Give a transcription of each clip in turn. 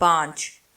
5।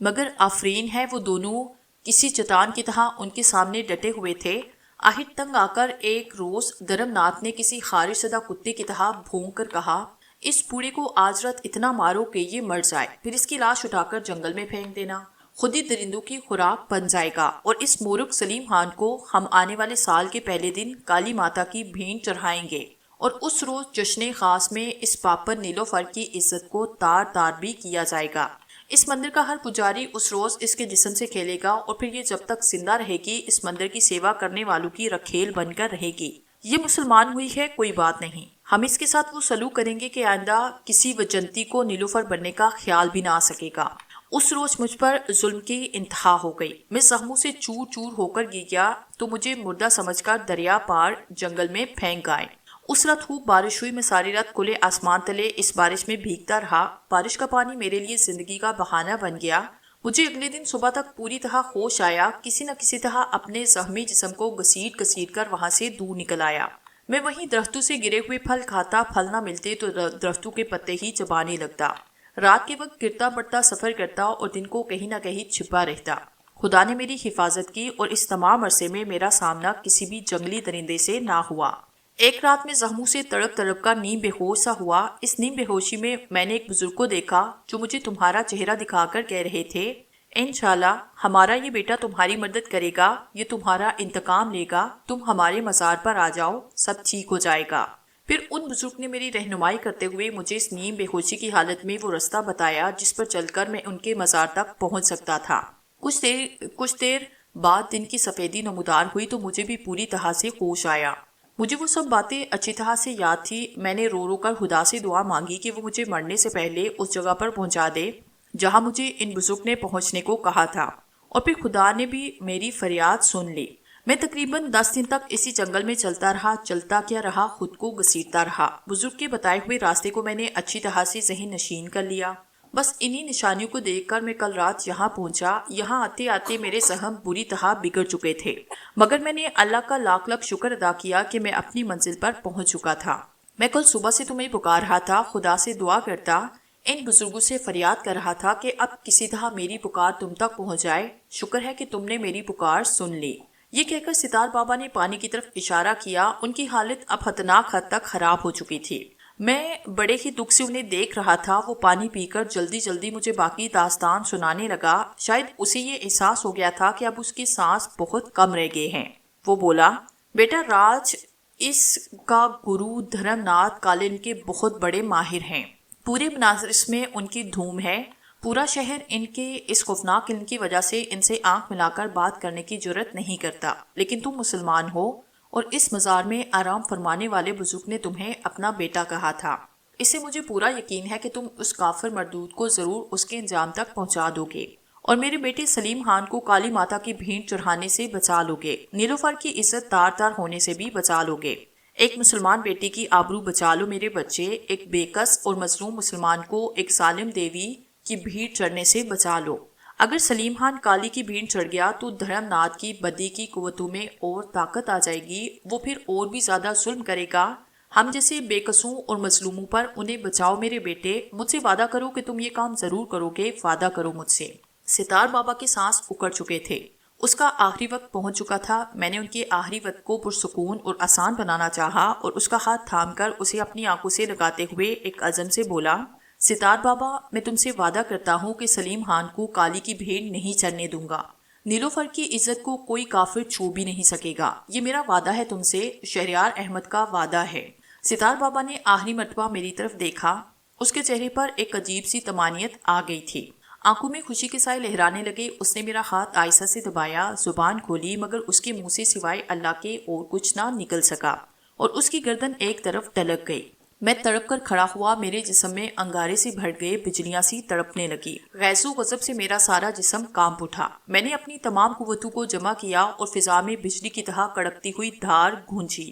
مگر آفرین ہے وہ دونوں کسی چٹان کی طرح ان کے سامنے ڈٹے ہوئے تھے۔ آہٹ تنگ آ کر ایک روز دھرم ناتھ نے کسی خارج شدہ کتے کی طرح بھونک کر کہا، اس بوڑھے کو آج رات اتنا مارو کہ یہ مر جائے، پھر اس کی لاش اٹھا کر جنگل میں پھینک دینا، خود ہی درندوں کی خوراک بن جائے گا، اور اس مورخ سلیم خان کو ہم آنے والے سال کے پہلے دن کالی ماتا کی بھینٹ چڑھائیں گے، اور اس روز جشن خاص میں اس پاپن نیلوفر کی عزت کو تار تار بھی کیا جائے گا۔ اس مندر کا ہر پجاری اس روز اس کے جسم سے کھیلے گا، اور پھر یہ جب تک زندہ رہے گی اس مندر کی سیوا کرنے والوں کی رکھیل بن کر رہے گی۔ یہ مسلمان ہوئی ہے کوئی بات نہیں، ہم اس کے ساتھ وہ سلوک کریں گے کہ آئندہ کسی وجنتی کو نیلوفر بننے کا خیال بھی نہ آ سکے گا۔ اس روز مجھ پر ظلم کی انتہا ہو گئی، میں زخموں سے چور چور ہو کر گر گیا تو مجھے مردہ سمجھ کر دریا پار جنگل میں پھینک گئے۔ اس رات خوب بارش ہوئی، میں ساری رات کھلے آسمان تلے اس بارش میں بھیگتا رہا۔ بارش کا پانی میرے لیے زندگی کا بہانہ بن گیا۔ مجھے اگلے دن صبح تک پوری طرح ہوش آیا، کسی نہ کسی طرح اپنے زخمی جسم کو گھسیٹ گھسیٹ کر وہاں سے دور نکل آیا۔ میں وہیں درختوں سے گرے ہوئے پھل کھاتا، پھل نہ ملتے تو درختوں کے پتے ہی چبانے لگتا۔ رات کے وقت گرتا پڑتا سفر کرتا اور دن کو کہیں نہ کہیں چھپا رہتا۔ خدا نے میری حفاظت کی اور اس تمام عرصے میں میرا سامنا کسی بھی جنگلی درندے سے نہ ہوا۔ ایک رات میں زخموں سے تڑپ تڑپ کر نیم بے ہوش سا ہوا۔ اس نیم بے ہوشی میں میں نے ایک بزرگ کو دیکھا جو مجھے تمہارا چہرہ دکھا کر کہہ رہے تھے، انشاءاللہ ہمارا یہ بیٹا تمہاری مدد کرے گا، یہ تمہارا انتقام لے گا، تم ہمارے مزار پر آ جاؤ، سب ٹھیک ہو جائے گا۔ پھر ان بزرگ نے میری رہنمائی کرتے ہوئے مجھے اس نیم بے ہوشی کی حالت میں وہ رستہ بتایا جس پر چل کر میں ان کے مزار تک پہنچ سکتا تھا۔ کچھ دیر بعد دن کی سفیدی نمودار ہوئی تو مجھے بھی پوری طرح سے ہوش آیا۔ مجھے وہ سب باتیں اچھی طرح سے یاد تھی۔ میں نے رو رو کر خدا سے دعا مانگی کہ وہ مجھے مرنے سے پہلے اس جگہ پر پہنچا دے جہاں مجھے ان بزرگ نے پہنچنے کو کہا تھا، اور پھر خدا نے بھی میری فریاد سن لی۔ میں تقریباً 10 دن تک اسی جنگل میں چلتا رہا، چلتا کیا رہا، خود کو گھسیٹتا رہا۔ بزرگ کے بتائے ہوئے راستے کو میں نے اچھی طرح سے ذہن نشین کر لیا۔ بس انہی نشانیوں کو دیکھ کر میں کل رات یہاں پہنچا۔ یہاں آتے آتے میرے زخم بری طرح بگڑ چکے تھے، مگر میں نے اللہ کا لاکھ لاکھ شکر ادا کیا کہ میں اپنی منزل پر پہنچ چکا تھا۔ میں کل صبح سے تمہیں پکار رہا تھا، خدا سے دعا کرتا، ان بزرگوں سے فریاد کر رہا تھا کہ اب کسی طرح میری پکار تم تک پہنچ جائے۔ شکر ہے کہ تم نے میری پکار سن لی۔ یہ کہہ کر ستار بابا نے پانی کی طرف اشارہ کیا۔ ان کی حالت اب خطرناک حد تک خراب ہو چکی تھی۔ میں بڑے ہی دکھ سے انہیں دیکھ رہا تھا۔ وہ پانی پی کر جلدی جلدی مجھے باقی داستان سنانے لگا۔ شاید اسے یہ احساس ہو گیا تھا کہ اب اس کی سانس بہت کم رہ گئے ہیں۔ وہ بولا، بیٹا راج اس کا گرو دھرم ناتھ کالن کے بہت بڑے ماہر ہیں، پورے بنارس میں ان کی دھوم ہے، پورا شہر ان کے اس خوفناک علم کی وجہ سے ان سے آنکھ ملا کر بات کرنے کی جرت نہیں کرتا، لیکن تم مسلمان ہو اور اس مزار میں آرام فرمانے والے بزرگ نے تمہیں اپنا بیٹا کہا تھا۔ اس سے مجھے پورا یقین ہے کہ تم اس کافر مردود کو ضرور اس کے انجام تک پہنچا دو گے اور میرے بیٹے سلیم خان کو کالی ماتا کی بھینٹ چڑھانے سے بچا لو گے، نیلوفر کی عزت تار تار ہونے سے بھی بچا لو گے۔ ایک مسلمان بیٹے کی آبرو بچا لو میرے بچے، ایک بے کس اور مظلوم مسلمان کو ایک ظالم دیوی کی بھیڑ چڑھنے سے بچا لو۔ اگر سلیم خان کالی کی بھیڑ چڑھ گیا تو دھرم ناتھ کی بدی کی قوتوں میں اور طاقت آ جائے گی، وہ پھر اور بھی زیادہ ظلم کرے گا ہم جیسے بے قصوں اور مظلوموں پر۔ انہیں بچاؤ میرے بیٹے، مجھ سے وعدہ کرو کہ تم یہ کام ضرور کرو گے، وعدہ کرو مجھ سے۔ ستار بابا کے سانس اکڑ چکے تھے، اس کا آخری وقت پہنچ چکا تھا۔ میں نے ان کے آخری وقت کو پرسکون اور آسان بنانا چاہا اور اس کا ہاتھ تھام کر اسے اپنی آنکھوں سے لگاتے ہوئے ایک عزم سے بولا، ستار بابا میں تم سے وعدہ کرتا ہوں کہ سلیم خان کو کالی کی بھیڑ نہیں چڑھنے دوں گا، نیلوفر کی عزت کو کوئی کافر چھو بھی نہیں سکے گا، یہ میرا وعدہ ہے تم سے، شہریار احمد کا وعدہ ہے۔ ستار بابا نے آخری مرتبہ میری طرف دیکھا، اس کے چہرے پر ایک عجیب سی طمانینت آ گئی تھی، آنکھوں میں خوشی کے سائے لہرانے لگے۔ اس نے میرا ہاتھ آہستہ سے دبایا، زبان کھولی، مگر اس کے منہ سے سوائے اللہ کے اور کچھ نہ نکل سکا اور اس کی گردن ایک طرف ڈلک گئی۔ میں تڑپ کر کھڑا ہوا، میرے جسم میں انگارے سے بھر گئے، بجلیاں سی تڑپنے لگی، غیظ و غضب سے میرا سارا جسم کانپ اٹھا۔ میں نے اپنی تمام قوتوں کو جمع کیا اور فضا میں بجلی کی طرح کڑکتی ہوئی دھار گونجی،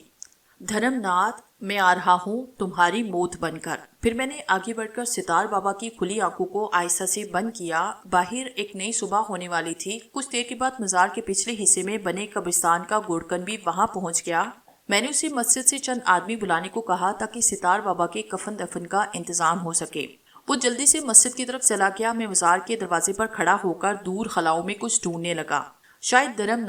دھرم ناتھ میں آ رہا ہوں تمہاری موت بن کر۔ پھر میں نے آگے بڑھ کر ستار بابا کی کھلی آنکھوں کو آہستہ سے بند کیا۔ باہر ایک نئی صبح ہونے والی تھی۔ کچھ دیر کے بعد مزار کے پچھلے حصے میں بنے قبرستان کا گوڑکن بھی وہاں پہنچ گیا۔ میں نے اسے مسجد سے چند آدمی بلانے کو کہا تاکہ ستار بابا کے کفن دفن کا انتظام ہو سکے وہ جلدی سے مسجد کی طرف چلا گیا۔ میں مزار کے دروازے پر کھڑا ہو کر دور خلاؤں میں کچھ ڈھونڈنے لگا، شاید درم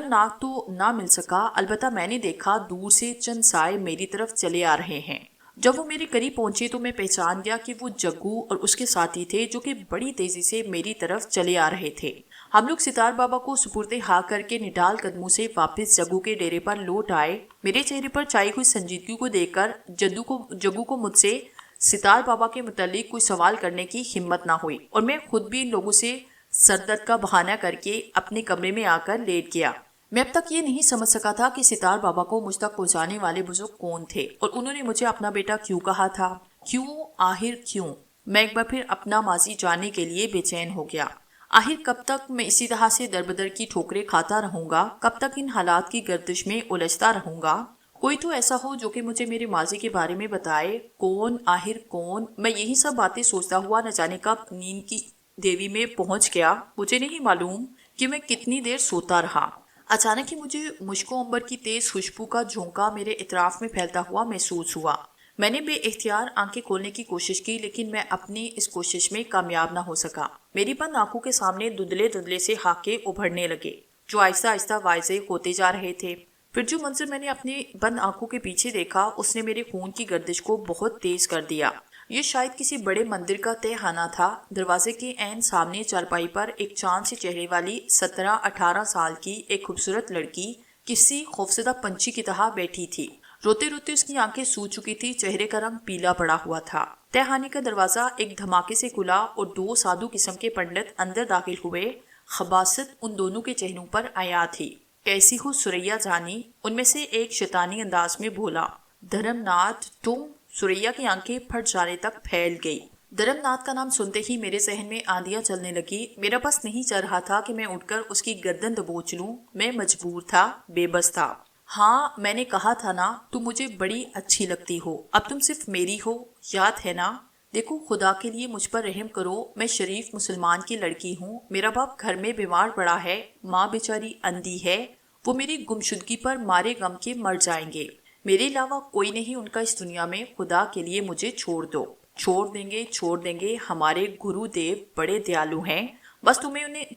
نات تو نہ مل سکا، البتہ میں نے دیکھا دور سے چند سائے میری طرف چلے آ رہے ہیں۔ جب وہ میرے قریب پہنچے تو میں پہچان گیا کہ وہ جگو اور اس کے ساتھی تھے، جو کہ بڑی تیزی سے میری طرف چلے آ رہے تھے۔ ہم لوگ ستار بابا کو سپرد خاں کر کے نڈال قدموں سے واپس جگو کے ڈیرے پر لوٹ آئے۔ میرے چہرے پر چھائی ہوئی سنجیدگی کو دیکھ کر جگو کو مجھ سے ستار بابا کے متعلق کوئی سوال کرنے کی ہمت نہ ہوئی، اور میں خود بھی ان لوگوں سے سردرد کا بہانہ کر کے اپنے کمرے میں آ کر لیٹ گیا۔ میں اب تک یہ نہیں سمجھ سکا تھا کہ ستار بابا کو مجھ تک پہنچانے والے بزرگ کون تھے، اور انہوں نے مجھے اپنا بیٹا کیوں کہا تھا؟ کیوں؟ آخر کیوں؟ میں ایک بار پھر اپنا ماضی جاننے کے لیے بے چین ہو گیا۔ آخر کب تک میں اسی طرح سے در بدر کی ٹھوکریں کھاتا رہوں گا؟ کب تک ان حالات کی گردش میں الجھتا رہوں گا؟ کوئی تو ایسا ہو جو کہ مجھے میرے ماضی کے بارے میں بتائے۔ کون؟ آخر کون؟ میں یہی سب باتیں سوچتا ہوا نہ جانے کب نیند کی دیوی میں پہنچ گیا۔ مجھے نہیں معلوم کہ میں کتنی دیر سوتا رہا۔ اچانک ہی مجھے مشک و عنبر کی تیز خوشبو کا جھونکا میرے اطراف میں پھیلتا ہوا محسوس ہوا۔ میں نے بے اختیار آنکھیں کھولنے کی کوشش کی، لیکن میں اپنی اس کوشش میں کامیاب نہ ہو سکا۔ میری بند آنکھوں کے سامنے دھندلے دھندلے سے خاکے ابھرنے لگے، جو آہستہ آہستہ واضح ہوتے جا رہے تھے۔ پھر جو منظر میں نے اپنی بند آنکھوں کے پیچھے دیکھا، اس نے میرے خون کی گردش کو بہت تیز کر دیا۔ یہ شاید کسی بڑے مندر کا تہہ خانہ تھا۔ دروازے کے عین سامنے چارپائی پر ایک چاند سے چہرے والی 17-18 سال کی ایک خوبصورت لڑکی کسی خوفزدہ پنچھی کی طرح بیٹھی تھی۔ روتے روتے اس کی آنکھیں سوج چکی تھی، چہرے کا رنگ پیلا پڑا ہوا تھا۔ تہہ خانے کا دروازہ ایک دھماکے سے کھلا اور 2 سادھو قسم کے پنڈت اندر داخل ہوئے۔ خباثت ان دونوں کے چہروں پر عیاں تھی۔ کیسی ہو سریا جانی؟ ان میں سے ایک شیطانی انداز میں بولا۔ دھرم ناتھ تم؟ سریا کی آنکھیں پھٹ جانے تک پھیل گئی۔ دھرم ناتھ کا نام سنتے ہی میرے ذہن میں آندیاں چلنے لگی۔ میرا بس نہیں چل رہا تھا کہ میں اٹھ کر اس کی گردن دبوچ لوں۔ میں مجبور تھا، بے بس تھا۔ ہاں، میں نے کہا تھا نا، تم مجھے بڑی اچھی لگتی ہو۔ اب تم صرف میری ہو، یاد ہے نا؟ دیکھو، خدا کے لیے مجھ پر رحم کرو۔ میں شریف مسلمان کی لڑکی ہوں۔ میرا باپ گھر میں بیمار پڑا ہے، ماں بیچاری اندھی ہے۔ وہ میری گمشدگی پر مارے غم کے مر جائیں گے۔ میرے علاوہ کوئی نہیں ان کا اس دنیا میں۔ خدا کے لیے مجھے چھوڑ دو۔ چھوڑ دیں گے، ہمارے گرو دیو بڑے دیالو ہیں۔ بس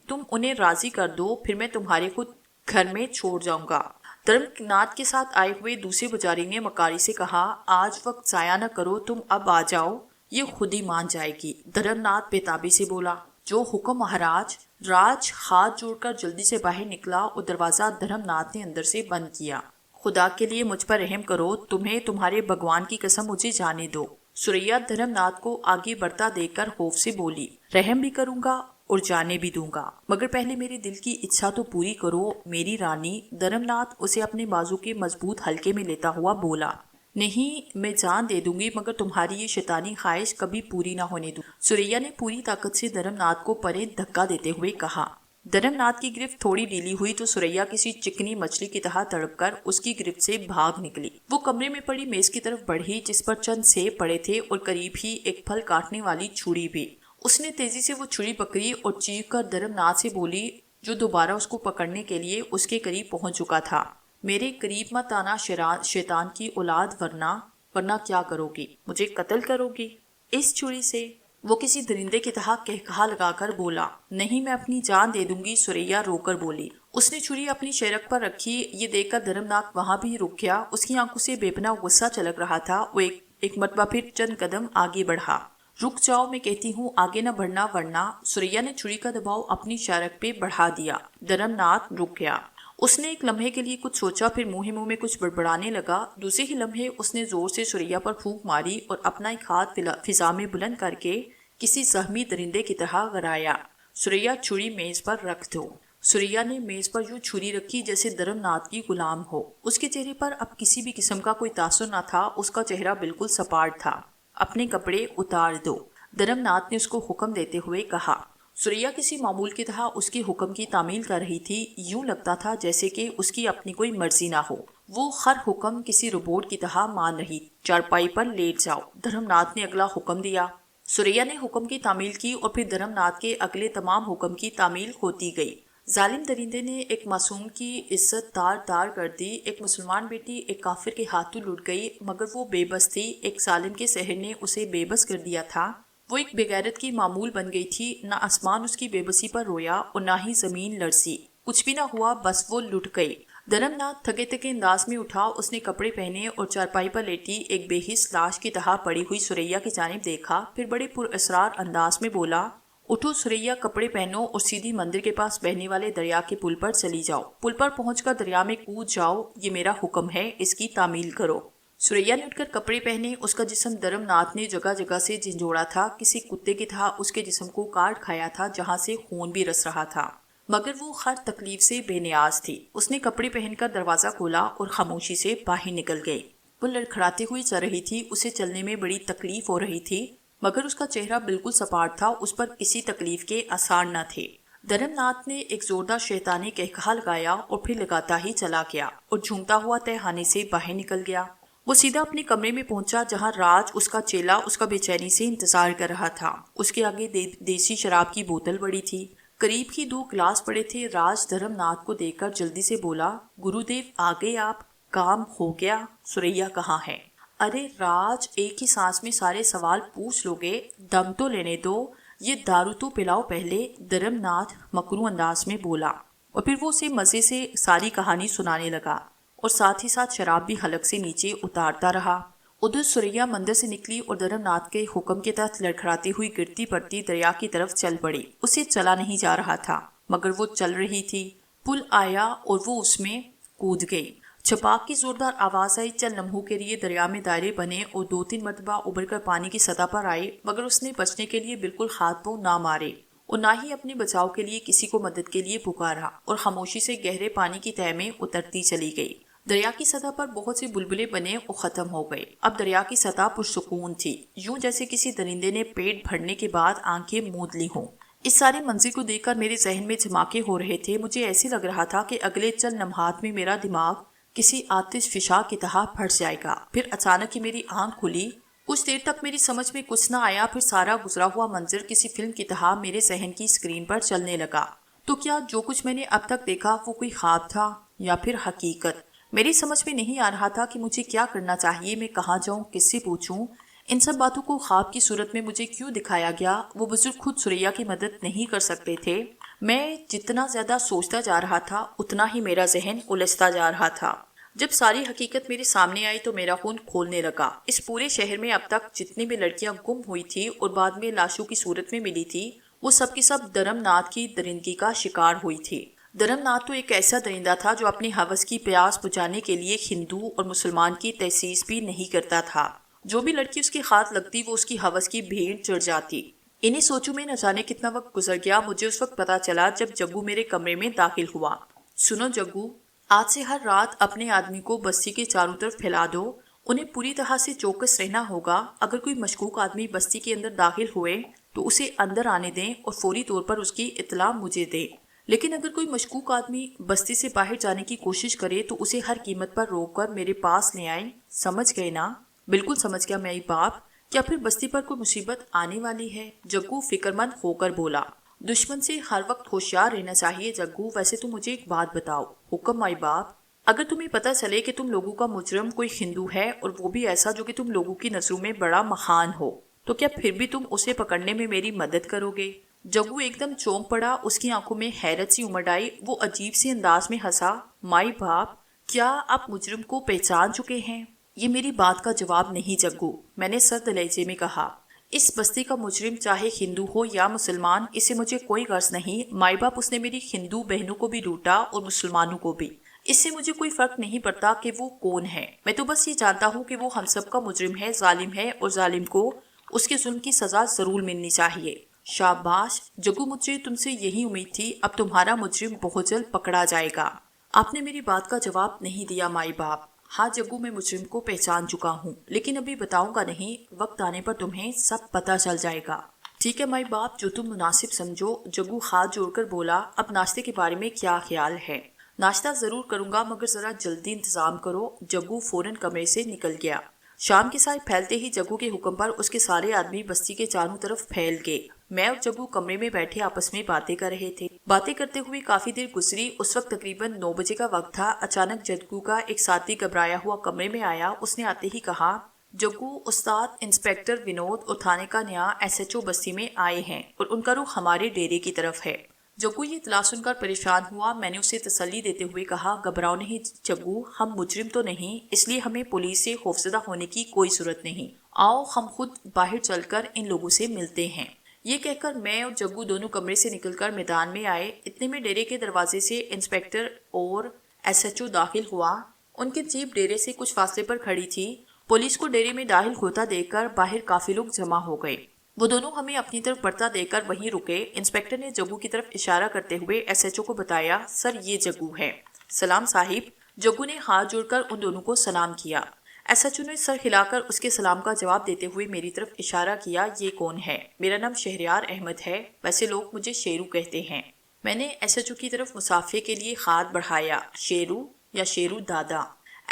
تم انہیں راضی کر دو، پھر میں تمہارے خود گھر میں چھوڑ جاؤں گا۔ دھرم ناتھ کے ساتھ آئے ہوئے دوسرے پجاری نے مکاری سے کہا، آج وقت ضائع نہ کرو، تم اب آ جاؤ، یہ خود ہی مان جائے گی۔ دھرم ناتھ بےتابی سے بولا، جو حکم مہاراج۔ راج ہاتھ جوڑ کر جلدی سے باہر نکلا اور دروازہ دھرم ناتھ نے اندر سے بند کیا۔ خدا کے لیے مجھ پر رحم کرو، تمہیں تمہارے بھگوان کی قسم مجھے جانے دو۔ سریا دھرم ناتھ کو آگے بڑھتا دیکھ کر خوف سے بولی، رحم بھی کروں گا اور جانے بھی دوں گا، مگر پہلے میرے دل کی اچھا تو پوری کرو میری رانی۔ دھرم ناتھ اسے اپنے بازو کے مضبوط حلقے میں لیتا ہوا بولا، نہیں، میں جان دے دوں گی، مگر تمہاری یہ شیطانی خواہش کبھی پوری نہ ہونے دوں۔ سریا نے پوری طاقت سے دھرم ناتھ کو پرے دھکا دیتے ہوئے کہا۔ دھرم ناتھ کی گرفت تھوڑی ڈھیلی ہوئی تو سریا کسی چکنی مچھلی کی طرح تڑپ کر اس کی گرفت سے بھاگ نکلی۔ وہ کمرے میں پڑی میز کی طرف بڑھی، جس پر چند سیب پڑے تھے اور قریب ہی ایک پھل کاٹنے والی چھری بھی۔ اس نے تیزی سے وہ چھری پکڑی اور چیخ کر دھرم ناتھ سے بولی، جو دوبارہ اس کو پکڑنے کے لیے اس کے قریب پہنچ چکا تھا، میرے قریب مت آنا شیطان کی اولاد، ورنہ کیا کرو گی؟ مجھے قتل کرو گی اس چھری سے؟ وہ کسی درندے کی طرح کہکہا لگا کر بولا، نہیں، میں اپنی جان دے دوں گی۔ سریا رو کر بولی۔ اس نے چھری اپنی شیرک پر رکھی۔ یہ دیکھ کر دھرم ناتھ وہاں بھی رک گیا۔ اس کی آنکھوں سے بے پناہ غصہ چھلک رہا تھا۔ وہ ایک مرتبہ پھر چند قدم آگے بڑھا۔ رک جاؤ، میں کہتی ہوں، آگے نہ بڑھنا، ورنہ۔ سریا نے چھری کا دباؤ اپنی شیرک پہ بڑھا دیا۔ دھرم ناتھ رک گیا۔ اس نے ایک لمحے کے لیے کچھ سوچا، پھر منہ میں کچھ بڑبڑانے لگا۔ دوسرے ہی لمحے اس نے زور سے سریا پر پھونک ماری اور اپنا ایک ہاتھ فضا میں بلند کر کے کسی زخمی درندے کی طرح گرایا۔ سریا، چھری میز پر رکھ دو۔ سریا نے میز پر یوں چھری رکھی جیسے دھرم ناتھ کی غلام ہو۔ اس کے چہرے پر اب کسی بھی قسم کا کوئی تاثر نہ تھا۔ اس کا چہرہ بالکل سپاٹ تھا۔ اپنے کپڑے اتار دو، دھرم ناتھ نے اس کو حکم دیتے ہوئے کہا۔ سریا کسی معمول کی طرح اس کے حکم کی تعمیل کر رہی تھی۔ یوں لگتا تھا جیسے کہ اس کی اپنی کوئی مرضی نہ ہو۔ وہ ہر حکم کسی روبوٹ کی طرح مان رہی۔ چارپائی پر لیٹ جاؤ، دھرم ناتھ نے اگلا حکم دیا۔ سریا نے حکم کی تعمیل کی اور پھر دھرم ناتھ کے اگلے تمام حکم کی تعمیل ہوتی گئی۔ ظالم درندے نے ایک معصوم کی عزت تار تار کر دی۔ ایک مسلمان بیٹی ایک کافر کے ہاتھوں لٹ گئی، مگر وہ بے بس تھی۔ ایک ظالم کے سحر نے اسے بے بس کر دیا تھا۔ وہ ایک بے غیرت کی معمول بن گئی تھی۔ نہ آسمان اس کی بے بسی پر رویا اور نہ ہی زمین لرزی۔ کچھ بھی نہ ہوا، بس وہ لٹ گئی۔ دھرمناتھ تھکے تھکے انداز میں اٹھا۔ اس نے کپڑے پہنے اور چارپائی پر لیٹی ایک بے حس لاش کی طرح پڑی ہوئی سریا کی جانب دیکھا، پھر بڑے پر اسرار انداز میں بولا، اٹھو سریا، کپڑے پہنو اور سیدھی مندر کے پاس بہنے والے دریا کے پل پر چلی جاؤ۔ پل پر پہنچ کر دریا میں کود جاؤ، یہ میرا حکم ہے، اس کی تعمیل کرو۔ سریا نے اٹھ کر کپڑے پہنے۔ اس کا جسم دھرمناتھ نے جگہ جگہ سے جھنجھوڑا تھا، کسی کتے کی طرح اس کے جسم کو کاٹ کھایا تھا جہاں سے خون بھی رس رہا تھا، مگر وہ ہر تکلیف سے بے نیاز تھی۔ اس نے کپڑے پہن کر دروازہ کھولا اور خاموشی سے باہر نکل گئی۔ وہ لڑکھڑاتی ہوئی چل رہی تھی، اسے چلنے میں بڑی تکلیف ہو رہی تھی، مگر اس کا چہرہ بالکل سپاٹ تھا، اس پر کسی تکلیف کے آثار نہ تھے۔ دھرمناتھ نے ایک زوردار شیطانی قہقہا لگایا اور پھر لگاتا ہی چلا گیا اور جھومتا ہوا تہخانے سے باہر نکل گیا۔ وہ سیدھا اپنے کمرے میں پہنچا جہاں راج اس کا چیلا اس کا بے چینی سے انتظار کر رہا تھا۔ اس کے آگے دیسی شراب کی بوتل پڑی تھی، قریب ہی 2 گلاس پڑے تھے۔ راج دھرمناتھ کو دیکھ کر جلدی سے بولا، گرودیو آ گئے آپ، کام ہو گیا، سریا کہاں ہے؟ ارے راج، ایک ہی سانس میں سارے سوال پوچھ لو گے، دم تو لینے دو، یہ دارو تو پلاؤ پہلے، دھرمناتھ مکرو انداز میں بولا، اور پھر وہ اسے مزے سے ساری کہانی سنانے لگا اور ساتھ ہی ساتھ شراب بھی حلق سے نیچے اتارتا رہا۔ ادھر سریا مندر سے نکلی اور دھرمناتھ کے حکم کے تحت لڑکھڑاتی ہوئی گرتی پڑتی دریا کی طرف چل پڑی۔ اسے چلا نہیں جا رہا تھا، مگر وہ چل رہی تھی۔ پل آیا اور وہ اس میں کود گئی۔ چھپاک کی زوردار آواز آئی، چند لمحوں کے لیے دریا میں دائرے بنے اور 2-3 مرتبہ ابھر کر پانی کی سطح پر آئے، مگر اس نے بچنے کے لیے بالکل ہاتھ پاؤں نہ مارے اور نہ ہی اپنے بچاؤ کے لیے کسی کو مدد کے لیے پکارا، اور خاموشی سے گہرے پانی کی تہہ میں اترتی چلی گئی۔ دریا کی سطح پر بہت سے بلبلے بنے اور ختم ہو گئے۔ اب دریا کی سطح پرسکون تھی، یوں جیسے کسی درندے نے پیٹ بھرنے کے بعد آنکھیں موند لی ہوں۔ اس سارے منظر کو دیکھ کر میرے ذہن میں دھماکے ہو رہے تھے۔ مجھے ایسے لگ رہا تھا کہ اگلے چند لمحات میں میرا دماغ کسی آتش فشاں کی طرح پھٹ جائے گا۔ پھر اچانک ہی میری آنکھ کھلی۔ کچھ دیر تک میری سمجھ میں کچھ نہ آیا، پھر سارا گزرا ہوا منظر کسی فلم کی طرح میرے ذہن کی اسکرین پر چلنے لگا۔ تو کیا جو کچھ میں نے اب تک دیکھا وہ کوئی خواب تھا یا پھر حقیقت؟ میری سمجھ میں نہیں آ رہا تھا کہ مجھے کیا کرنا چاہیے، میں کہاں جاؤں، کس سے پوچھوں۔ ان سب باتوں کو خواب کی صورت میں مجھے کیوں دکھایا گیا؟ وہ بزرگ خود سریا کی مدد نہیں کر سکتے تھے؟ میں جتنا زیادہ سوچتا جا رہا تھا اتنا ہی میرا ذہن الجھتا جا رہا تھا۔ جب ساری حقیقت میرے سامنے آئی تو میرا خون کھولنے لگا۔ اس پورے شہر میں اب تک جتنی بھی لڑکیاں گم ہوئی تھی اور بعد میں لاشوں کی صورت میں ملی تھی، وہ سب کی سب دھرمناتھ کی درندگی کا شکار ہوئی تھی۔ دھرمناتھ تو ایک ایسا درندہ تھا جو اپنی ہوس کی پیاس بجھانے کے لیے ہندو اور مسلمان کی تجسیس بھی نہیں کرتا تھا۔ جو بھی لڑکی اس کے ہاتھ لگتی وہ اس کی ہوس کی بھیڑ چڑھ جاتی۔ انہیں سوچوں میں نہ جانے کتنا وقت گزر گیا۔ مجھے اس وقت پتا چلا جب جگو میرے کمرے میں داخل ہوا۔ سنو جگو، آج سے ہر رات اپنے آدمی کو بستی کے چاروں طرف پھیلا دو۔ انہیں پوری طرح سے چوکس رہنا ہوگا۔ اگر کوئی مشکوک آدمی بستی کے اندر داخل ہوئے تو اسے اندر آنے دیں اور فوری طور پر اس کی اطلاع مجھے دیں، لیکن اگر کوئی مشکوک آدمی بستی سے باہر جانے کی کوشش کرے تو اسے ہر قیمت پر روک کر میرے پاس لے آئیں۔ سمجھ گئے نا؟ بالکل سمجھ گیا میری باپ۔ کیا پھر بستی پر کوئی مصیبت آنے والی ہے؟ جگو فکر مند ہو کر بولا۔ دشمن سے ہر وقت ہوشیار رہنا چاہیے جگو۔ ویسے تم مجھے ایک بات بتاؤ۔ حکم مائی باپ۔ اگر تمہیں پتہ چلے کہ تم لوگوں کا مجرم کوئی ہندو ہے اور وہ بھی ایسا جو کہ تم لوگوں کی نظروں میں بڑا مخان ہو، تو کیا پھر بھی تم اسے پکڑنے میں میری مدد کرو گے؟ جگو ایک دم چونک پڑا، اس کی آنکھوں میں حیرت سی امڑ آئی۔ وہ عجیب سی انداز میں ہنسا۔ مائی باپ، کیا آپ مجرم کو پہچان چکے ہیں؟ یہ میری بات کا جواب نہیں جگو، میں نے سرد لہجے میں کہا۔ اس بستی کا مجرم چاہے ہندو ہو یا مسلمان، اسے مجھے کوئی غرض نہیں۔ مائی باپ، اس نے میری ہندو بہنوں کو بھی لوٹا اور مسلمانوں کو بھی۔ اس سے مجھے کوئی فرق نہیں پڑتا کہ وہ کون ہے، میں تو بس یہ جانتا ہوں کہ وہ ہم سب کا مجرم ہے، ظالم ہے، اور ظالم کو اس کے ظلم کی سزا ضرور ملنی چاہیے۔ شاباش جگو، مجھے تم سے یہی امید تھی۔ اب تمہارا مجرم بہت جلد پکڑا جائے گا۔ آپ نے میری بات کا جواب نہیں دیا مائی باپ۔ ہاں جگو، میں مجرم کو پہچان چکا ہوں، لیکن ابھی بتاؤں گا نہیں، وقت آنے پر تمہیں سب پتہ چل جائے گا۔ ٹھیک ہے مائی باپ، جو تم مناسب سمجھو۔ جگو ہاتھ جوڑ کر بولا۔ اب ناشتے کے بارے میں کیا خیال ہے؟ ناشتہ ضرور کروں گا، مگر ذرا جلدی انتظام کرو۔ جگو فوراً کمرے سے نکل گیا۔ شام کے سائے پھیلتے ہی جگو کے حکم پر اس کے سارے آدمی بستی کے چاروں طرف پھیل گئے۔ میں اور جگو کمرے میں بیٹھے آپس میں باتیں کر رہے تھے۔ باتیں کرتے ہوئے کافی دیر گزری۔ اس وقت تقریباً 9 بجے کا وقت تھا۔ اچانک جگو کا ایک ساتھی گھبرایا ہوا کمرے میں آیا۔ اس نے آتے ہی کہا، جگو، استاد انسپیکٹر ونود اور تھانے کا نیا SHO بستی میں آئے ہیں اور ان کا رخ ہمارے ڈیرے کی طرف ہے۔ جگو یہ اطلاع سن کر پریشان ہوا۔ میں نے اسے تسلی دیتے ہوئے کہا، گھبراؤ نہیں جگو، ہم مجرم تو نہیں، اس لیے ہمیں پولیس سے خوفزدہ ہونے کی کوئی ضرورت نہیں۔ آؤ ہم خود باہر چل کر ان لوگوں سے ملتے ہیں۔ یہ کہہ کر میں اور جگو دونوں کمرے سے نکل کر میدان میں آئے۔ اتنے میں ڈیرے کے دروازے سے انسپیکٹر اور SHO داخل ہوا۔ ان کی جیپ ڈیرے سے کچھ فاصلے پر کھڑی تھی۔ پولیس کو ڈیرے میں داخل ہوتا دیکھ کر باہر کافی لوگ جمع ہو گئے۔ وہ دونوں ہمیں اپنی طرف بڑھتا دیکھ کر وہیں رکے۔ انسپیکٹر نے جگو کی طرف اشارہ کرتے ہوئے SHO کو بتایا، سر یہ جگو ہے۔ سلام صاحب۔ جگو نے ہاتھ جوڑ کر ان دونوں کو سلام کیا۔ SHO نے سر ہلا کر اس کے سلام کا جواب دیتے ہوئے میری طرف اشارہ کیا، یہ کون ہے؟ میرا نام شہریار احمد ہے، ویسے لوگ مجھے شیرو کہتے ہیں۔ میں نے SHO کی طرف مصافحے کے لیے ہاتھ بڑھایا، شیرو یا شیرو دادا؟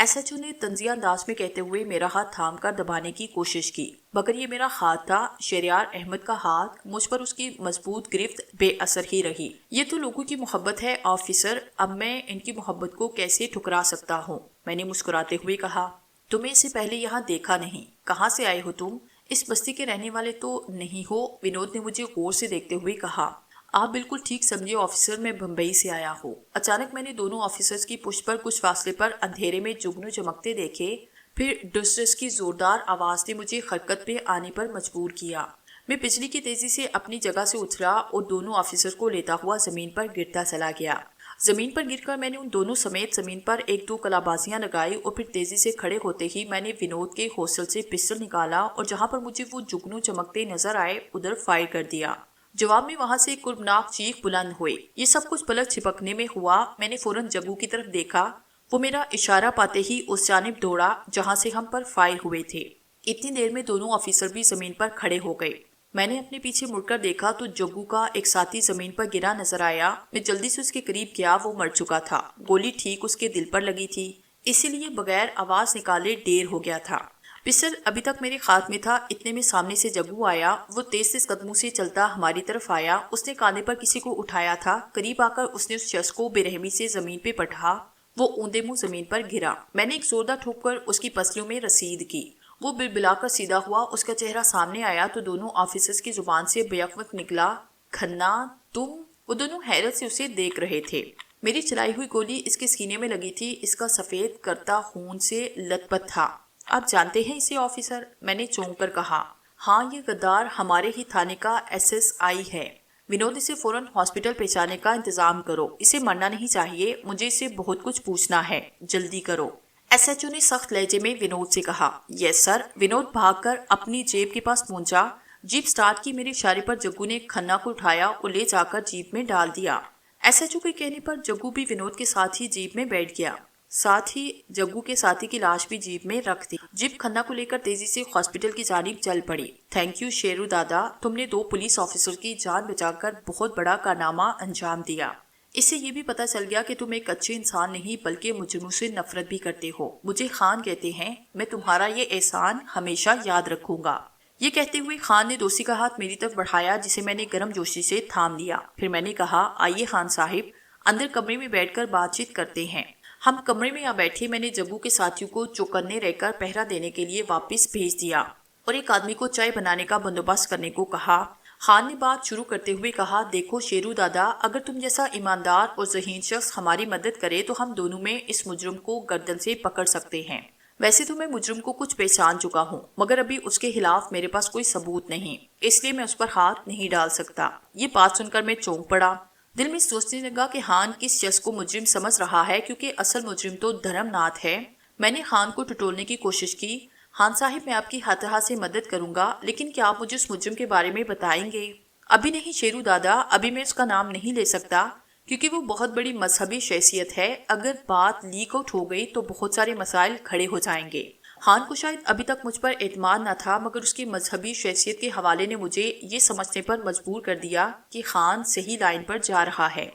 SHO نے طنزیہ انداز میں کہتے ہوئے میرا ہاتھ تھام کر دبانے کی کوشش کی، مگر یہ میرا ہاتھ تھا۔ شہریار احمد کا ہاتھ مجھ پر اس کی مضبوط گرفت بے اثر ہی رہی۔ یہ تو لوگوں کی محبت ہے آفیسر، اب میں ان کی محبت کو کیسے ٹھکرا سکتا ہوں؟ میں نے مسکراتے ہوئے کہا، تمہیں اس سے پہلے یہاں دیکھا نہیں، کہاں سے آئے ہو تم؟ اس بستی کے رہنے والے تو نہیں ہو؟ ونود نے مجھے غور سے دیکھتے ہوئے کہا، آپ بالکل ٹھیک سمجھے آفیسر، میں بمبئی سے آیا ہوں۔ اچانک میں نے دونوں آفیسرز کی پشت پر کچھ فاصلے پر اندھیرے میں جگنو چمکتے دیکھے، پھر ڈس ڈس کی زوردار آواز نے مجھے حرکت پہ آنے پر مجبور کیا۔ میں بجلی کی تیزی سے اپنی جگہ سے اچھلا اور دونوں آفیسر کو لیتا ہوا زمین پر گرتا چلا گیا۔ زمین پر گر کر میں نے ان دونوں سمیت زمین پر ایک دو کلابازیاں لگائی اور پھر تیزی سے کھڑے ہوتے ہی میں نے ونود کے ہاسٹل سے پسٹل نکالا اور جہاں پر مجھے وہ جگنو چمکتے نظر آئے ادھر فائر کر دیا۔ جواب میں وہاں سے کربناک چیخ بلند ہوئے۔ یہ سب کچھ پلک چھپکنے میں ہوا۔ میں نے فوراً جگو کی طرف دیکھا، وہ میرا اشارہ پاتے ہی اس جانب دوڑا جہاں سے ہم پر فائر ہوئے تھے۔ اتنی دیر میں دونوں آفیسر بھی زمین پر کھڑے ہو گئے۔ میں نے اپنے پیچھے مڑ کر دیکھا تو جگو کا ایک ساتھی زمین پر گرا نظر آیا۔ میں جلدی سے اس کے قریب گیا، وہ مر چکا تھا، گولی ٹھیک اس کے دل پر لگی تھی، اسی لیے بغیر آواز نکالے ڈیر ہو گیا تھا۔ پسٹل ابھی تک میرے ہاتھ میں تھا، اتنے میں سامنے سے جگو آیا۔ وہ تیز تیز قدموں سے چلتا ہماری طرف آیا۔ اس نے کاندھے پر کسی کو اٹھایا تھا۔ قریب آ کر اس نے اس شخص کو بے رحمی سے زمین پہ پٹھا۔ وہ اوندے منہ زمین پر گرا۔ میں نے ایک زوردار ٹھوک کر اس کی پسلیوں میں رسید کی۔ وہ بلبلا کر سیدھا ہوا۔ اس کا چہرہ سامنے آیا تو دونوں آفیسرز کی زبان سے بیک وقت نکلا، کھنا تم؟ وہ دونوں حیرت سے اسے دیکھ رہے تھے۔ میری چلائی ہوئی گولی اس کے سینے میں لگی تھی، اس کا سفید کرتا خون سے لت پت تھا۔ آپ جانتے ہیں اسے آفیسر؟ میں نے چونک کر کہا، ہاں یہ غدار ہمارے ہی تھانے کا SSI ہے۔ ونود، اسے فوراً ہاسپٹل پہنچانے کا انتظام کرو، اسے مرنا نہیں چاہیے، مجھے اسے بہت کچھ پوچھنا ہے، جلدی کرو۔ SHO نے سخت لہجے میں ونود سے کہا۔ یس سر۔ ونود بھاگ کر اپنی جیب کے پاس پہنچا، جیپ سٹارٹ کی۔ میرے اشارے پر جگو نے کھنا کو اٹھایا اور لے جا کر جیپ میں ڈال دیا۔ SHO کے کہنے پر جگو بھی ونود کے ساتھ ہی جیپ میں بیٹھ گیا، ساتھ ہی جگو کے ساتھی کی لاش بھی جیپ میں رکھ دی۔ جیپ کھنا کو لے کر تیزی سے ہاسپٹل کی جانب چل پڑی۔ تھینک یو شیرو دادا، تم نے 2 پولیس آفیسر کی جان بچا کر بہت بڑا کارنامہ انجام دیا۔ اس سے یہ بھی پتہ چل گیا کہ تم ایک اچھے انسان نہیں بلکہ مجرموں سے نفرت بھی کرتے ہو۔ مجھے خان کہتے ہیں، میں تمہارا یہ احسان ہمیشہ یاد رکھوں گا۔ یہ کہتے ہوئے خان نے دوسری کا ہاتھ میری طرف بڑھایا جسے میں نے گرم جوشی سے تھام لیا۔ پھر میں نے کہا، آئیے خان صاحب، اندر کمرے میں بیٹھ کر بات چیت کرتے ہیں۔ ہم کمرے میں آ بیٹھے۔ میں نے جگو کے ساتھیوں کو چوکنے رہ کر پہرا دینے کے لیے واپس بھیج دیا اور ایک آدمی کو چائے بنانے کا بندوبست کرنے کو کہا۔ خان نے بات شروع کرتے ہوئے کہا، دیکھو شیرو دادا، اگر تم جیسا ایماندار اور ذہین شخص ہماری مدد کرے تو ہم دونوں میں اس مجرم کو گردن سے پکڑ سکتے ہیں۔ ویسے تو میں مجرم کو کچھ پہچان چکا ہوں، مگر ابھی اس کے خلاف میرے پاس کوئی ثبوت نہیں، اس لیے میں اس پر ہاتھ نہیں ڈال سکتا۔ یہ بات سن کر میں چونک پڑا۔ دل میں سوچنے لگا کہ خان کس شخص کو مجرم سمجھ رہا ہے، کیونکہ اصل مجرم تو دھرم ناتھ ہے۔ میں نے خان کو ٹٹولنے کی کوشش کی۔ خان صاحب، میں آپ کی ہر طرح سے مدد کروں گا، لیکن کیا آپ مجھے اس مجرم کے بارے میں بتائیں گے؟ ابھی نہیں شیرو دادا، ابھی میں اس کا نام نہیں لے سکتا، کیونکہ وہ بہت بڑی مذہبی شخصیت ہے۔ اگر بات لیک آؤٹ ہو گئی تو بہت سارے مسائل کھڑے ہو جائیں گے۔ خان کو شاید ابھی تک مجھ پر اعتماد نہ تھا، مگر اس کی مذہبی شخصیت کے حوالے نے مجھے یہ سمجھنے پر مجبور کر دیا کہ خان صحیح لائن پر جا رہا ہے۔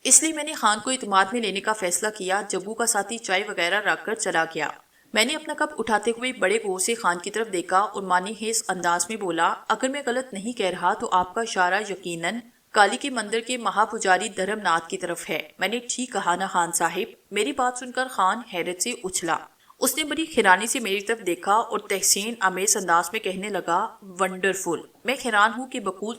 اس لیے میں نے خان کو اعتماد میں لینے کا فیصلہ کیا۔ جگو کا ساتھی چائے وغیرہ رکھ کر چلا گیا۔ میں نے اپنا کپ اٹھاتے ہوئے بڑے غور سے خان کی طرف دیکھا اور معنی خیز انداز میں بولا، اگر میں غلط نہیں کہہ رہا تو آپ کا اشارہ یقیناً کالی کے مندر کے مہا پجاری دھرم ناتھ کی طرف ہے۔ میں نے ٹھیک کہا نا خان صاحب؟ میری بات سن کر خان حیرت سے اچھلا۔ اس نے بڑی حیرانی سے میری طرف دیکھا اور تحسین آمیز انداز میں کہنے لگا، ونڈرفل! میں حیران ہوں کہ بقول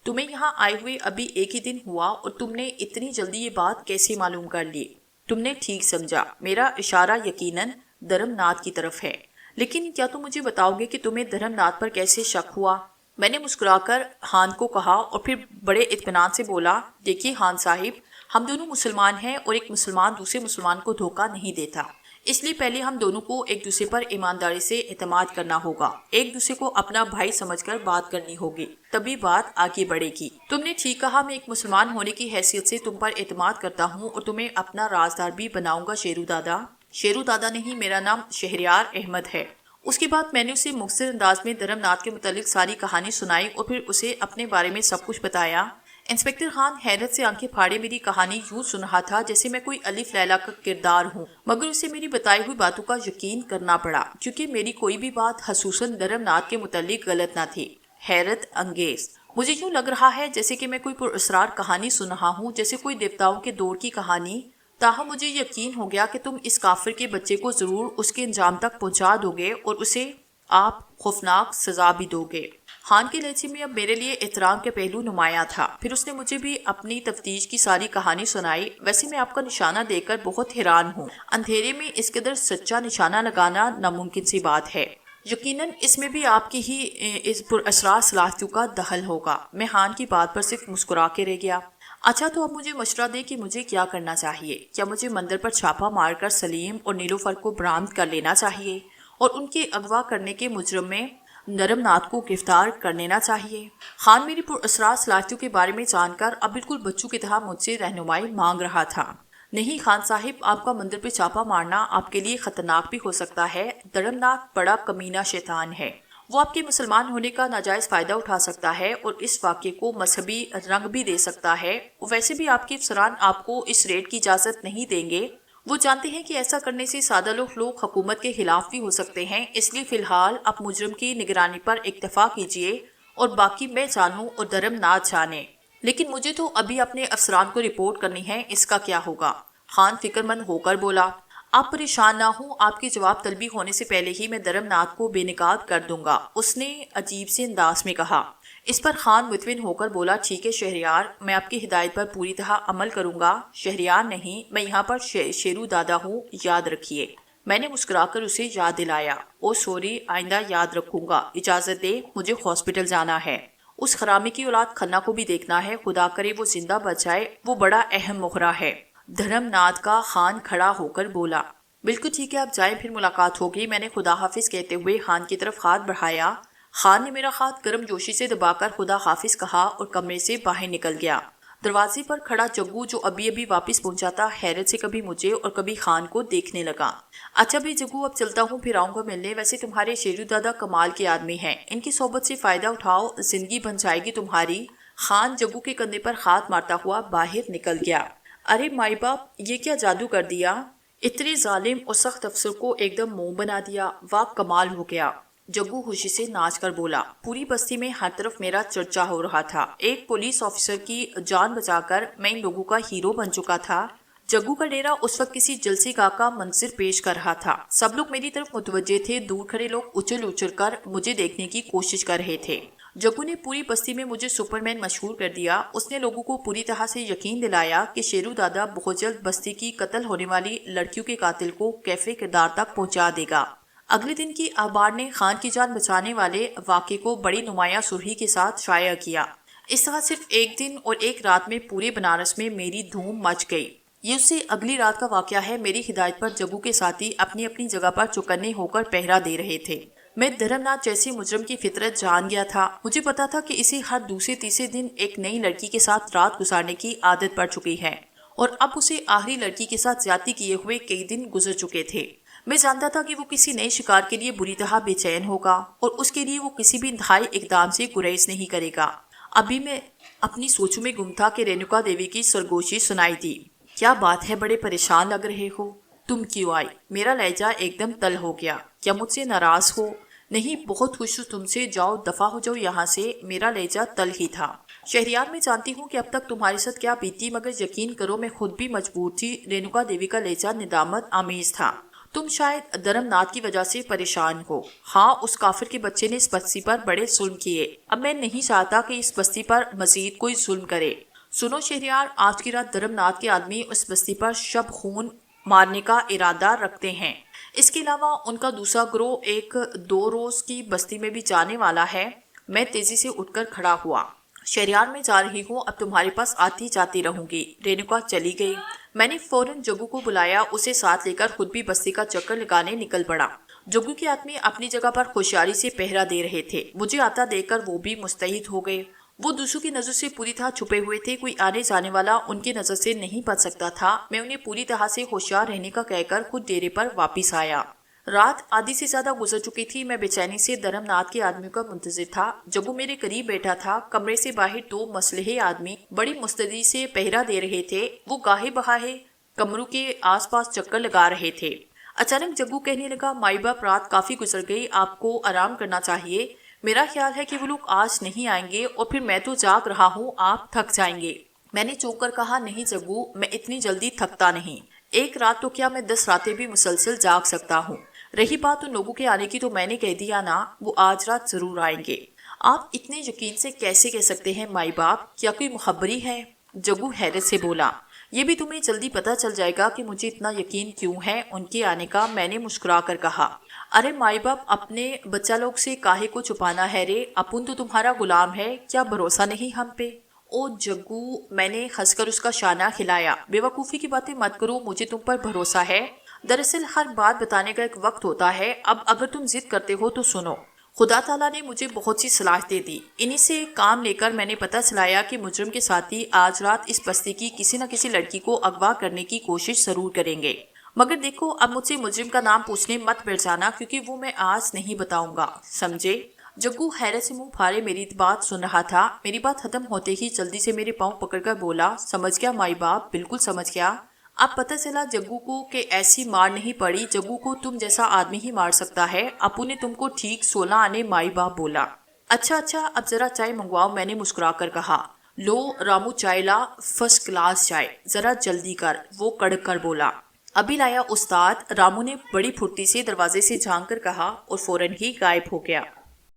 تمہیں یہاں آئے ہوئے ابھی ایک ہی دن ہوا اور تم نے اتنی جلدی یہ بات کیسے معلوم کر لی؟ تم نے ٹھیک سمجھا، میرا اشارہ یقیناً دھرم ناتھ کی طرف ہے۔ لیکن کیا تم مجھے بتاؤ گے کہ تمہیں دھرم ناتھ پر کیسے شک ہوا؟ میں نے مسکرا کر خان کو کہا اور پھر بڑے اطمینان سے بولا، دیکھیے خان صاحب، ہم دونوں مسلمان ہیں اور ایک مسلمان دوسرے مسلمان کو دھوکہ نہیں دیتا، اس لیے پہلے ہم دونوں کو ایک دوسرے پر ایمانداری سے اعتماد کرنا ہوگا، ایک دوسرے کو اپنا بھائی سمجھ کر بات کرنی ہوگی، تبھی بات آگے بڑھے گی۔ تم نے ٹھیک کہا، میں ایک مسلمان ہونے کی حیثیت سے تم پر اعتماد کرتا ہوں اور تمہیں اپنا رازدار بھی بناؤں گا شیرو دادا۔ شیرو دادا نہیں، میرا نام شہریار احمد ہے۔ اس کے بعد میں نے اسے مختصر انداز میں دھرم ناتھ کے متعلق ساری کہانی سنائی اور پھر اسے اپنے بارے میں سب کچھ بتایا۔ انسپکٹر خان حیرت سے آنکھیں پھاڑے میری کہانی یوں سن رہا تھا جیسے میں کوئی الف لیلا کا کردار ہوں، مگر اسے میری بتائی ہوئی باتوں کا یقین کرنا پڑا کیونکہ میری کوئی بھی بات خصوصاً دھرم ناتھ کے متعلق غلط نہ تھی۔ حیرت انگیز! مجھے یوں لگ رہا ہے جیسے کہ میں کوئی پراسرار کہانی سن رہا ہوں، جیسے کوئی دیوتاؤں کے دور کی کہانی۔ تاہم مجھے یقین ہو گیا کہ تم اس کافر کے بچے کو ضرور اس کے انجام تک پہنچا دو گے اور اسے آپ خوفناک سزا بھی دو گے۔ خان کے لہجے میں اب میرے لیے احترام کے پہلو نمایاں تھا۔ پھر اس نے مجھے بھی اپنی تفتیش کی ساری کہانی سنائی۔ ویسے میں آپ کا نشانہ دیکھ کر بہت حیران ہوں، اندھیرے میں اس قدر سچا نشانہ لگانا ناممکن سی بات ہے۔ یقیناً اس میں بھی آپ کی ہی اس پراسرار صلاحیتوں کا دخل ہوگا۔ میں خان کی بات پر صرف مسکرا کے رہ گیا۔ اچھا تو اب مجھے مشورہ دے کہ مجھے کیا کرنا چاہیے؟ کیا مجھے مندر پر چھاپا مار کر سلیم اور نیلوفر کو برآمد کر لینا چاہیے اور ان کے اغوا کرنے کے مجرم میں دھرم ناتھ کو گرفتار کر لینا چاہیے؟ خان میری پراسرار صلاحیتوں کے بارے میں جان کر اب بالکل بچوں کی طرح مجھ سے رہنمائی مانگ رہا تھا۔ نہیں خان صاحب، آپ کا مندر پہ چھاپا مارنا آپ کے لیے خطرناک بھی ہو سکتا ہے۔ دھرم ناتھ بڑا کمینہ شیطان ہے، وہ آپ کے مسلمان ہونے کا ناجائز فائدہ اٹھا سکتا ہے اور اس واقعے کو مذہبی رنگ بھی دے سکتا ہے۔ ویسے بھی آپ کے افسران آپ کو اس ریڈ کی اجازت نہیں دیں گے، وہ جانتے ہیں کہ ایسا کرنے سے سادہ لوگ حکومت کے خلاف بھی ہو سکتے ہیں، اس لیے فی الحال آپ مجرم کی نگرانی پر اکتفا کیجیے اور باقی میں جانوں اور دھرم ناتھ جانے۔ لیکن مجھے تو ابھی اپنے افسران کو رپورٹ کرنی ہے، اس کا کیا ہوگا؟ خان فکر مند ہو کر بولا، آپ پریشان نہ ہوں، آپ کی جواب طلبی ہونے سے پہلے ہی میں دھرم ناتھ کو بے نقاب کر دوں گا، اس نے عجیب سے انداز میں کہا۔ اس پر خان مطمئن ہو کر بولا، ٹھیک ہے شہریار، میں آپ کی ہدایت پر پوری طرح عمل کروں گا۔ شہریار نہیں، میں یہاں پر شیرو دادا ہوں، یاد رکھیے۔ میں نے مسکرا کر اسے یاد دلایا، او سوری، آئندہ یاد رکھوں گا، اجازت دے، مجھے ہاسپٹل جانا ہے۔ اس خرامی کی اولاد کھنا کو بھی دیکھنا ہے، خدا کرے وہ زندہ بچ جائے، وہ بڑا اہم مہرہ ہے۔ دھرم ناتھ کا خان کھڑا ہو کر بولا، بالکل ٹھیک ہے، آپ جائیں، پھر ملاقات ہوگی۔ میں نے خدا حافظ کہتے ہوئے خان کی طرف ہاتھ بڑھایا۔ خان نے میرا ہاتھ گرم جوشی سے دبا کر خدا حافظ کہا اور کمرے سے باہر نکل گیا۔ دروازے پر کھڑا جگو جو ابھی ابھی واپس پہنچا تھا، حیرت سے کبھی مجھے اور کبھی خان کو دیکھنے لگا۔ اچھا بھائی جگو، اب چلتا ہوں، پھر آؤں گا ملنے۔ ویسے تمہارے شیرو دادا کمال کے آدمی ہیں، ان کی صحبت سے فائدہ اٹھاؤ، زندگی بن جائے گی تمہاری۔ خان جگو کے کندھے پر ہاتھ مارتا ہوا باہر نکل گیا۔ ارے مائی باپ، یہ کیا جادو کر دیا! اتنے ظالم اور سخت افسر کو ایک دم موم بنا دیا، واہ کمال ہو گیا! جگو خوشی سے ناچ کر بولا۔ پوری بستی میں ہر طرف میرا چرچا ہو رہا تھا، ایک پولیس آفیسر کی جان بچا کر میں ان لوگوں کا ہیرو بن چکا تھا۔ جگو کا ڈیرا اس وقت کسی جلسے گاہ کا منظر پیش کر رہا تھا، سب لوگ میری طرف متوجہ تھے، دور کھڑے لوگ اچھل اچھل کر مجھے دیکھنے کی کوشش کر رہے تھے۔ جگو نے پوری بستی میں مجھے سپرمین مشہور کر دیا، اس نے لوگوں کو پوری طرح سے یقین دلایا کہ شیرو دادا بہت جلد بستی کی قتل ہونے والی لڑکیوں کے قاتل کو کیفے کردار تک پہنچا دے گا۔ اگلے دن کی اخبار نے خان کی جان بچانے والے واقعے کو بڑی نمایاں سرخی کے ساتھ شائع کیا۔ اس طرح صرف ایک دن اور ایک رات میں پورے بنارس میں میری دھوم مچ گئی۔ یہ اس سے اگلی رات کا واقعہ ہے۔ میری ہدایت پر جگو کے ساتھی اپنی اپنی جگہ پر چوکنے ہو کر پہرا دے رہے تھے۔ میں دھرم ناتھ جیسے مجرم کی فطرت جان گیا تھا، مجھے پتا تھا کہ اسے ہر دوسرے تیسرے دن ایک نئی لڑکی کے ساتھ رات گزارنے کی عادت پڑ چکی ہے، اور اب اسے آخری لڑکی کے ساتھ زیادتی کیے ہوئے کئی دن گزر چکے تھے۔ میں جانتا تھا کہ وہ کسی نئے شکار کے لیے بری طرح بے چین ہوگا اور اس کے لیے وہ کسی بھی انتہائی اقدام سے گریز نہیں کرے گا۔ ابھی میں اپنی سوچوں میں گم تھا کہ رینوکا دیوی کی سرگوشی سنائی دی۔ کیا بات ہے، بڑے پریشان لگ رہے ہو؟ تم کیوں آئی؟ میرا لہجہ ایک دم تل ہو گیا. کیا مجھ سے ناراض ہو؟ نہیں، بہت خوش ہوں تم سے. جاؤ دفع ہو جاؤ یہاں سے. میرا لہجہ تل ہی تھا. شہریار، میں جانتی ہوں کہ اب تک تمہارے ساتھ کیا بیتی، مگر یقین کرو میں خود بھی مجبور تھی. رینوکا دیوی کا لہجہ ندامت آمیز تھا. تم شاید دھرم ناتھ کی وجہ سے پریشان ہو. ہاں، اس کافر کے بچے نے اس بستی پر بڑے ظلم کیے. اب میں نہیں چاہتا کہ اس بستی پر مزید کوئی ظلم کرے. سنو شہریار، آج کی رات دھرم ناتھ کے آدمی اس بستی پر شب خون مارنے کا ارادہ رکھتے ہیں. اس کے علاوہ ان کا دوسرا گروہ ایک 2 روز کی بستی میں بھی جانے والا ہے. میں تیزی سے اٹھ کر کھڑا ہوا. شہریار، میں جا رہی ہوں، اب تمہارے پاس آتی جاتی رہوں گی. رینوکا چلی گئی. میں نے فوراً جگو کو بلایا. اسے ساتھ لے کر خود بھی بستی کا چکر لگانے نکل پڑا. جگو کے آدمی اپنی جگہ پر ہوشیاری سے پہرا دے رہے تھے. مجھے آتا دیکھ کر وہ بھی مستعد ہو گئے. وہ دوسروں کی نظر سے پوری طرح چھپے ہوئے تھے. کوئی آنے جانے والا ان کی نظر سے نہیں بچ سکتا تھا. میں انہیں پوری طرح سے ہوشیار رہنے کا کہہ کر خود ڈیرے پر واپس آیا. رات آدھی سے زیادہ گزر چکی تھی. میں بے چینی سے دھرم ناتھ کے آدمیوں کا منتظر تھا. جگو میرے قریب بیٹھا تھا. کمرے سے باہر 2 مسلح آدمی بڑی مستعدی سے پہرا دے رہے تھے. وہ گاہے بہاہے کمروں کے آس پاس چکر لگا رہے تھے. اچانک جگو کہنے لگا، مائی باپ، رات کافی گزر گئی، آپ کو آرام کرنا چاہیے. میرا خیال ہے کہ وہ لوگ آج نہیں آئیں گے، اور پھر میں تو جاگ رہا ہوں، آپ تھک جائیں گے. میں نے چونک کر کہا، نہیں جگو، میں اتنی جلدی تھکتا نہیں. 1 رات تو کیا، میں 10 راتیں بھی مسلسل جاگ سکتا ہوں. رہی بات ان لوگوں کے آنے کی، تو میں نے کہہ دیا نا، وہ آج رات ضرور آئیں گے. آپ اتنے یقین سے کیسے کہہ سکتے ہیں مائی باپ؟ کیا کوئی مخبری ہے؟ جگو حیرت سے بولا. یہ بھی تمہیں جلدی پتہ چل جائے گا کہ مجھے اتنا یقین کیوں ہے ان کے آنے کا. میں نے مسکرا کر کہا، ارے مائی باپ، اپنے بچہ لوگ سے کاہے کو چھپانا ہے رے؟ اپن تو تمہارا غلام ہے، کیا بھروسہ نہیں ہم پہ؟ او جگو، میں نے ہنس کر اس کا شانہ ہلایا. بے وقوفی کی باتیں مت کرو، مجھے تم پر بھروسہ ہے. دراصل ہر بات بتانے کا ایک وقت ہوتا ہے. اب اگر تم ضد کرتے ہو تو سنو. خدا تعالیٰ نے مجھے بہت سی صلاحیتیں دی. انہی سے کام لے کر میں نے پتہ چلایا کہ مجرم کے ساتھی آج رات اس بستی کی کسی نہ کسی لڑکی کو اغوا کرنے کی کوشش ضرور کریں گے. مگر دیکھو، اب مجھ سے مجرم کا نام پوچھنے مت بیٹھ جانا، کیونکہ وہ میں آج نہیں بتاؤں گا، سمجھے؟ جگو حیرت سے منہ پھاڑے میری بات سن رہا تھا. میری بات ختم ہوتے ہی جلدی سے میرے پاؤں پکڑ کر بولا، سمجھ گیا مائی باپ، بالکل سمجھ گیا. اب پتہ چلا جگو کو کہ ایسی مار نہیں پڑی. جگو کو تم جیسا آدمی ہی مار سکتا ہے. اپو نے تم کو ٹھیک 16 آنے مائی باپ بولا. اچھا، اب ذرا چائے منگواؤ، میں نے مسکرا کر کہا. لو رامو، چائے لا، فرسٹ کلاس چائے، ذرا جلدی کر، وہ کڑک کر بولا. ابھی لایا استاد، رامو نے بڑی پھرتی سے دروازے سے جھانک کر کہا، اور فوراً ہی غائب ہو گیا.